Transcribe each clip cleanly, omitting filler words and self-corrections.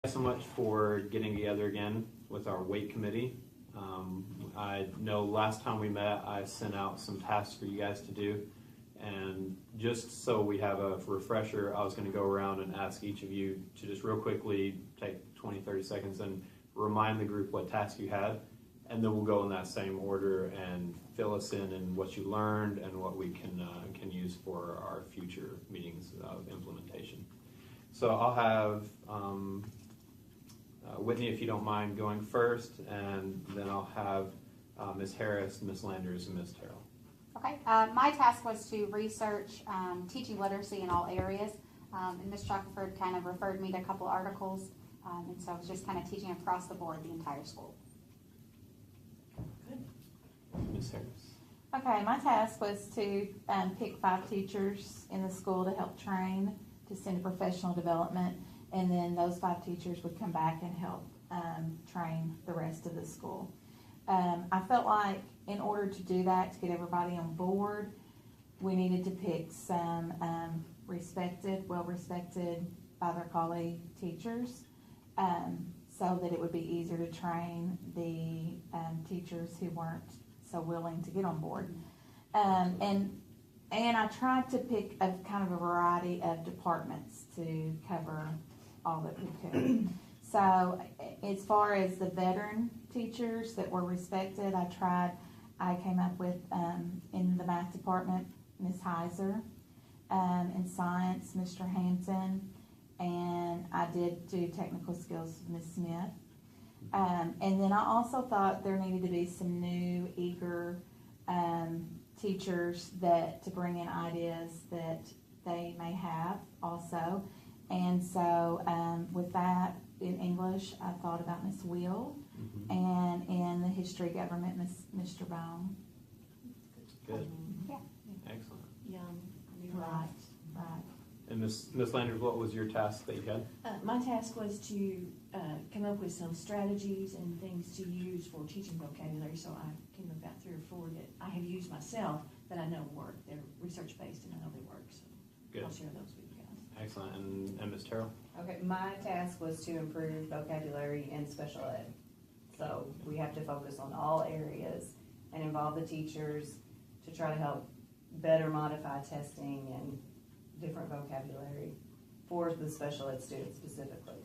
So much for getting together again with our weight committee. I know last time we met I sent out some tasks for you guys to do, and just so we have a refresher, I was going to go around and ask each of you to just real quickly take 20-30 seconds and remind the group what task you had, and then we'll go in that same order and fill us in what you learned and what we can use for our future meetings of implementation. So I'll have Whitney, if you don't mind, going first, and then I'll have Ms. Harris, Ms. Landers, and Ms. Terrell. Okay, my task was to research teaching literacy in all areas, and Ms. Shackelford kind of referred me to a couple articles, and so I was just kind of teaching across the board, the entire school. Good. Ms. Harris. Okay, my task was to pick 5 teachers in the school to help train, to send to professional development, and then those 5 teachers would come back and help train the rest of the school. I felt like in order to do that, to get everybody on board, we needed to pick some well-respected by their colleague teachers, so that it would be easier to train the teachers who weren't so willing to get on board. And I tried to pick a kind of a variety of departments to cover all that we could. So as far as the veteran teachers that were respected, I came up with, in the math department, Ms. Heiser, in science, Mr. Hampton, and I did do technical skills with Ms. Smith. And then I also thought there needed to be some new, eager teachers to bring in ideas that they may have also. And so with that, in English, I thought about Miss Wheel, and in the history government, Mr. Bone. Good. Yeah. Excellent. Young. Right. And Ms. Landers, what was your task that you had? My task was to come up with some strategies and things to use for teaching vocabulary. So I came up about 3 or 4 that I have used myself that I know work. They're research-based and I know they work. So Good. I'll share those with you guys. Excellent. And Ms. Terrell? Okay, my task was to improve vocabulary in special ed. So we have to focus on all areas and involve the teachers to try to help better modify testing and different vocabulary for the special ed students specifically.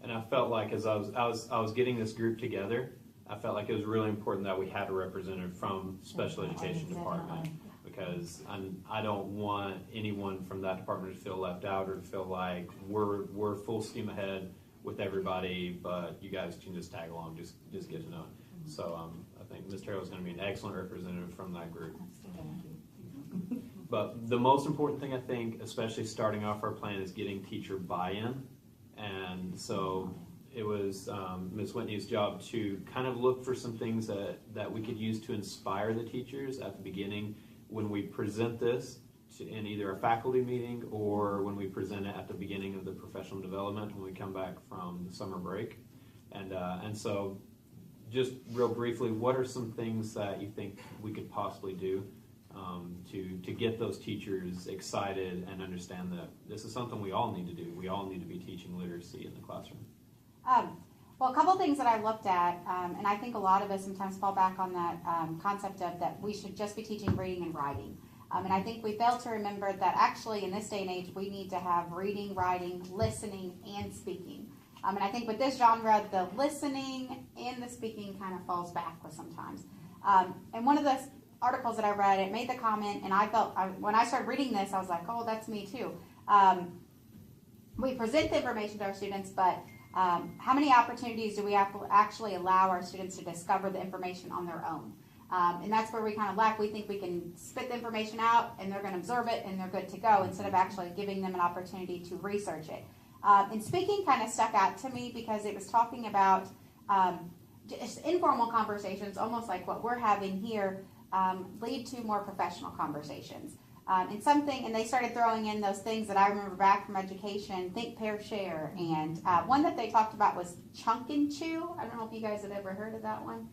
And I felt like as I was getting this group together, I felt like it was really important that we had a representative from special education department, because I don't want anyone from that department to feel left out or to feel like we're full steam ahead with everybody, but you guys can just tag along, just get to know it. So I think Ms. Terrell is going to be an excellent representative from that group. But the most important thing, I think, especially starting off our plan, is getting teacher buy-in. And so it was Ms. Whitney's job to kind of look for some things that we could use to inspire the teachers at the beginning when we present this in either a faculty meeting or when we present it at the beginning of the professional development when we come back from the summer break. And so just real briefly, what are some things that you think we could possibly do to get those teachers excited and understand that this is something we all need to do. We all need to be teaching literacy in the classroom. Well, a couple things that I looked at, and I think a lot of us sometimes fall back on that concept of that we should just be teaching reading and writing. And I think we fail to remember that actually in this day and age we need to have reading, writing, listening, and speaking. And I think with this genre, the listening and the speaking kind of falls backwards sometimes. And one of the articles that I read, it made the comment, and I felt, when I started reading this, I was like, oh, that's me too. We present the information to our students, but how many opportunities do we have to actually allow our students to discover the information on their own? And that's where we kind of lack. We think we can spit the information out, and they're going to absorb it, and they're good to go, instead of actually giving them an opportunity to research it. And speaking kind of stuck out to me because it was talking about just informal conversations, almost like what we're having here, lead to more professional conversations. And they started throwing in those things that I remember back from education, think, pair, share. And one that they talked about was chunk and chew. I don't know if you guys have ever heard of that one.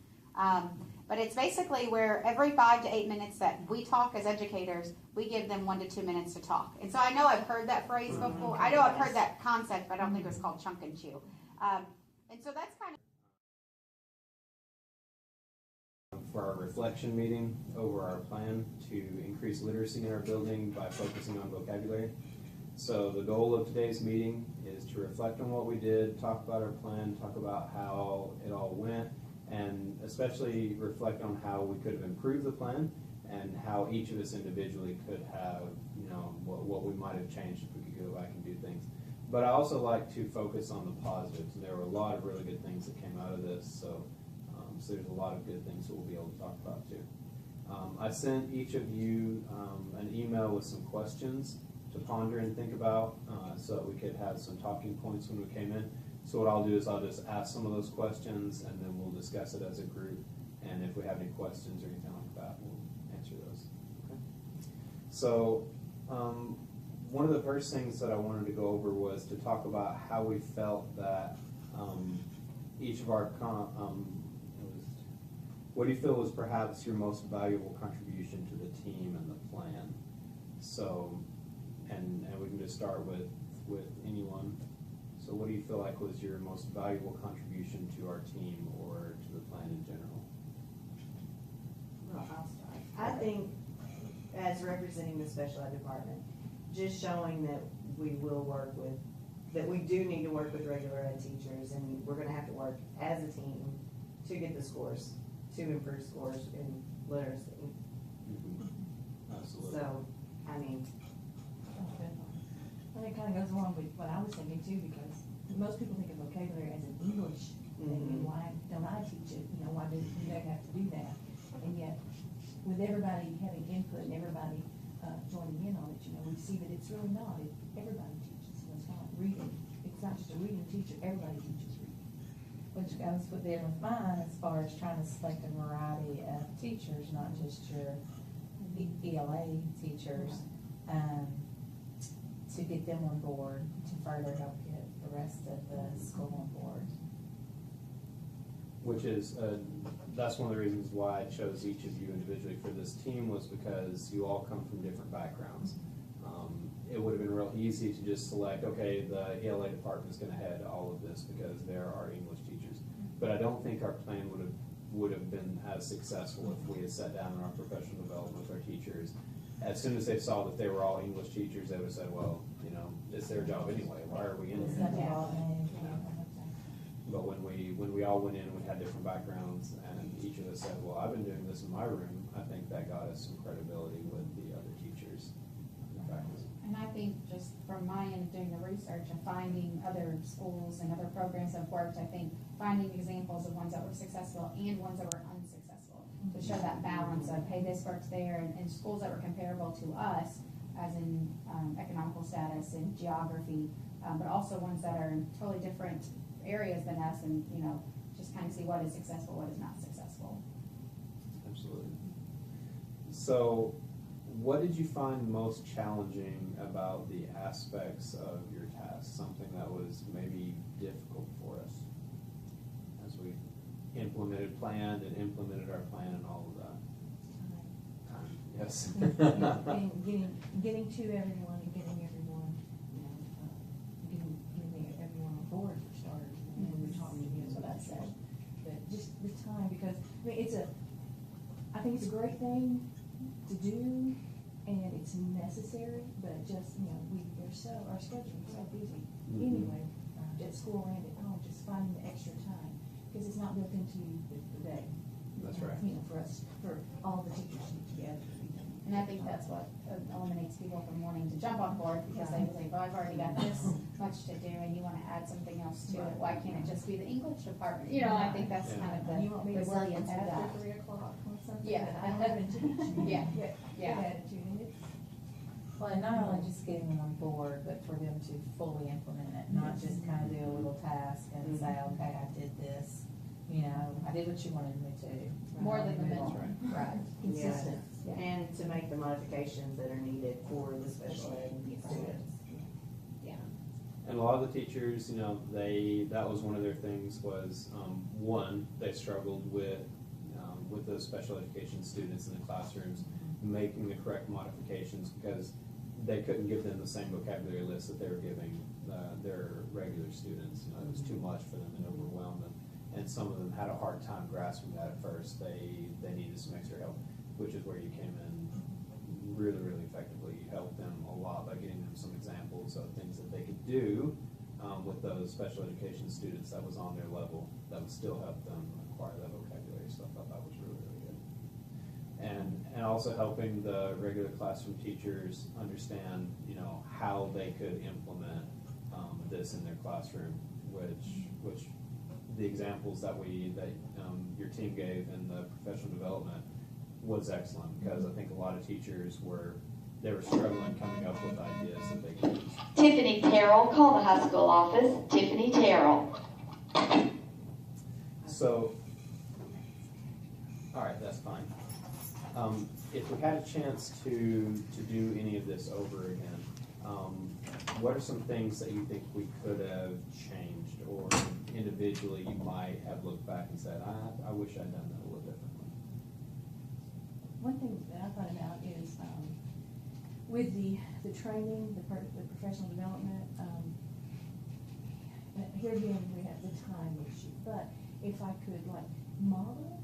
But it's basically where every 5 to 8 minutes that we talk as educators, we give them 1 to 2 minutes to talk. And so I know I've heard that phrase before. I know I've heard that concept, but I don't think it was called chunk and chew. And so that's kind of for our reflection meeting over our plan to increase literacy in our building by focusing on vocabulary. So the goal of today's meeting is to reflect on what we did, talk about our plan, talk about how it all went, and especially reflect on how we could have improved the plan and how each of us individually could have, what we might have changed if we could go back and do things. But I also like to focus on the positives, and there were a lot of really good things that came out of this, so there's a lot of good things that we'll be able to talk about too. I sent each of you an email with some questions to ponder and think about so that we could have some talking points when we came in. So what I'll do is I'll just ask some of those questions and then we'll discuss it as a group. And if we have any questions or anything like that, we'll answer those. Okay. So one of the first things that I wanted to go over was to talk about how we felt that each of our what do you feel was perhaps your most valuable contribution to the team and the plan? So, and we can just start with anyone. So what do you feel like was your most valuable contribution to our team or to the plan in general? Well, I'll start. I think as representing the special ed department, just showing that we do need to work with regular ed teachers, and we're gonna have to work as a team to get the scores, to improve scores in literacy. Mm-hmm. Absolutely. So, I mean, And it kind of goes along with what I was thinking too, because most people think of vocabulary as an English thing, and why don't I teach it? Why do you have to do that? And yet, with everybody having input and everybody joining in on it, we see that it's really not. Everybody teaches. It's not reading. It's not just a reading teacher. Everybody teaches reading. Which goes within with mine as far as trying to select a variety of teachers, not just your ELA teachers, to get them on board to further help get the rest of the school on board. Which is, that's one of the reasons why I chose each of you individually for this team, was because you all come from different backgrounds. It would have been real easy to just select, okay, the ELA department is going to head all of this because they're our English teachers. But I don't think our plan would have been as successful if we had sat down in our professional development with our teachers. As soon as they saw that they were all English teachers, they would have said, well, it's their job anyway. Why are we in It's here? not all in. But when we all went in, we had different backgrounds, and each of us said, well, I've been doing this in my room. I think that got us some credibility with the other teachers in practice. And I think just from my end of doing the research and finding other schools and other programs that have worked, I think finding examples of ones that were successful and ones that were unsuccessful to show that balance of, hey, this works there, and schools that were comparable to us, as in economical status and geography, but also ones that are in totally different areas than us, and just kind of see what is successful, what is not successful. Absolutely. So, what did you find most challenging about the aspects of your task? Something that was maybe difficult for us as we planned and implemented our plan and all of that? Yes. Getting to everyone and getting everyone, getting everyone on board for starters. And then we were talking, what I said, but just the time, because I think it's a great thing to do, and it's necessary, but just our schedules are so busy anyway, at school and at home, just finding the extra time, because it's not built into the day. That's right. For us, for all the teachers to be together. And I think that's what eliminates people from wanting to jump on board, because they think, well, I've already got this much to do, and you want to add something else to it. Why can't it just be the English department? I think that's kind of You want me the to work resilience of that. after 3 o'clock on something Yeah. that I haven't teach? Yeah. Good attitude, and it's, Well, and not only just getting them on board, but for them to fully implement it, not just kind of do a little task and say, okay, I did this, I did what you wanted me to. More than the Move mentor. on. Right. Consistent. Yeah. and to make the modifications that are needed for the special ed students. And a lot of the teachers, that was one of their things was, one, they struggled with with the special education students in the classrooms, making the correct modifications, because they couldn't give them the same vocabulary list that they were giving their regular students. You know, it was too much for them and overwhelmed them. And some of them had a hard time grasping that at first. They needed some extra help, which is where you came in really, really effectively. You helped them a lot by getting them some examples of things that they could do with those special education students that was on their level, that would still help them acquire that vocabulary. So I thought that was really, really good. And also helping the regular classroom teachers understand, you know, how they could implement this in their classroom, which the examples that your team gave in the professional development was excellent, because I think a lot of teachers were struggling coming up with ideas that they could use. Tiffany Terrell, call the high school office. Tiffany Terrell. So, all right, that's fine. If we had a chance to do any of this over again, what are some things that you think we could have changed, or individually you might have looked back and said, I wish I'd done that a little differently? One thing that I thought about is, with the training, the professional development, here again, we have the time issue, but if I could like model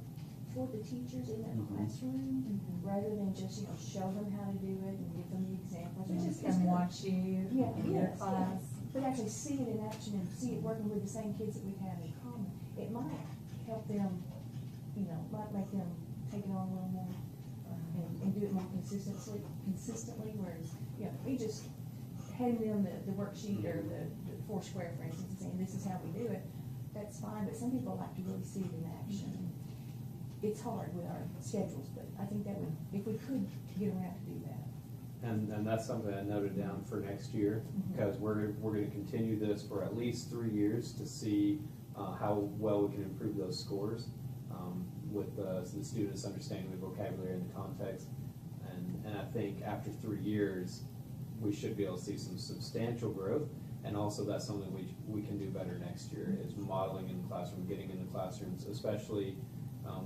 for the teachers in that classroom, rather than just, you know, show them how to do it and give them the examples. It's Just come watch you in your class. But actually see it in action and see it working with the same kids that we have in common. It might help them, you know, might make them take it on a little more and do it more consistently, whereas, you know, we just hand them the worksheet or the Foursquare, for instance, and saying this is how we do it. That's fine, but some people like to really see it in action. It's hard with our schedules, but I think that would, if we could get around to do that. And that's something I noted down for next year, because we're going to continue this for at least 3 years to see how well we can improve those scores with the students understanding the vocabulary and the context. And I think after 3 years, we should be able to see some substantial growth. And also that's something we can do better next year, is modeling in the classroom, getting in the classrooms, especially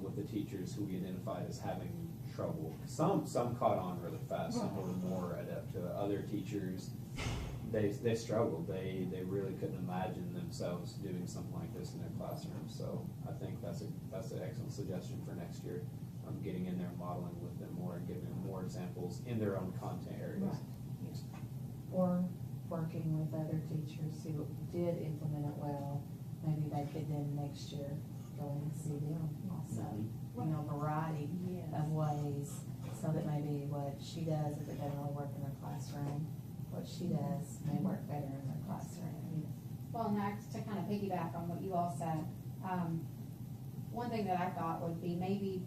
with the teachers who we identified as having trouble. Some caught on really fast, some were more adept to other teachers. They struggled. They really couldn't imagine themselves doing something like this in their classroom. So I think that's an excellent suggestion for next year. Getting in there, modeling with them more, and giving them more examples in their own content areas. Or working with other teachers who did implement it well, maybe they could then next year go in and see them also. You know, variety of ways, so that maybe what she does, if it doesn't really work in her classroom, what she does may work better in her classroom. Well, next, to kind of piggyback on what you all said, one thing that I thought would be maybe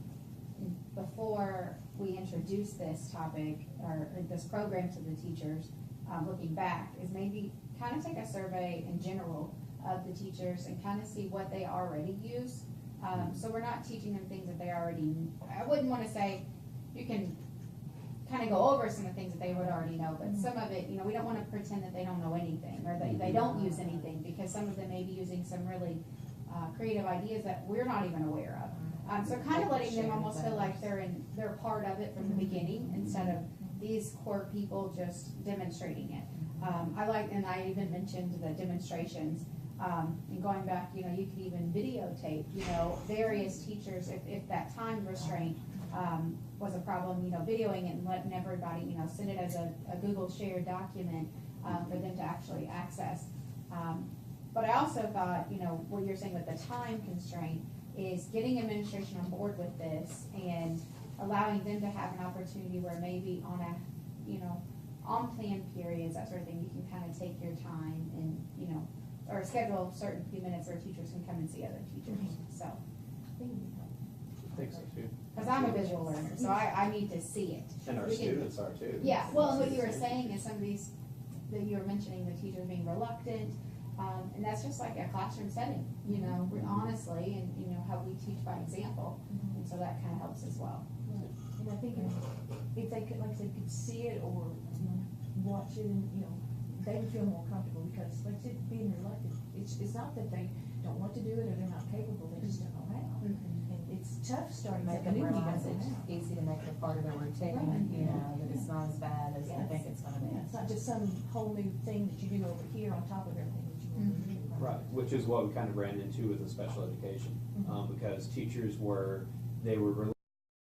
before we introduce this topic or this program to the teachers, looking back, is maybe kind of take a survey in general of the teachers and kind of see what they already use. So we're not teaching them things that they already, I wouldn't want to say, you can kind of go over some of the things that they would already know, but some of it, you know, we don't want to pretend that they don't know anything, or that they don't use anything, because some of them may be using some really creative ideas that we're not even aware of. So kind of letting them almost feel like they're part of it from the beginning, instead of these core people just demonstrating it. I like, and I even mentioned the demonstrations, and going back, you know, you could even videotape, you know, various teachers, if that time restraint was a problem, you know, videoing it and letting everybody, you know, send it as a Google shared document for them to actually access. But I also thought, you know, what you're saying with the time constraint is getting administration on board with this and allowing them to have an opportunity where maybe on a, you know, on planned periods, that sort of thing, you can kind of take your time and, you know, or schedule certain few minutes where teachers can come and see other teachers. So, I think so too. because I'm a visual learner, so I need to see it. And our students are too. Yeah, well, and what you were saying is some of these, that you were mentioning the teachers being reluctant, and that's just like a classroom setting, you know, honestly, and, you know, how we teach by example, and so that kind of helps as well. And I think if they could, like I said, could see it or, you know, watch it, and, you know, they would feel more comfortable, because, like I said, being reluctant, it's not that they don't want to do it or they're not capable, they just don't know how. And it's tough starting Make something them new, you realize don't know it's how. easy to make it a part of their routine, Right. you know, that it's not as bad as they think it's gonna be. Yeah, it's not just some whole new thing that you do over here on top of everything that you want to do. Right, which is what we kind of ran into with the special education, because teachers were, they were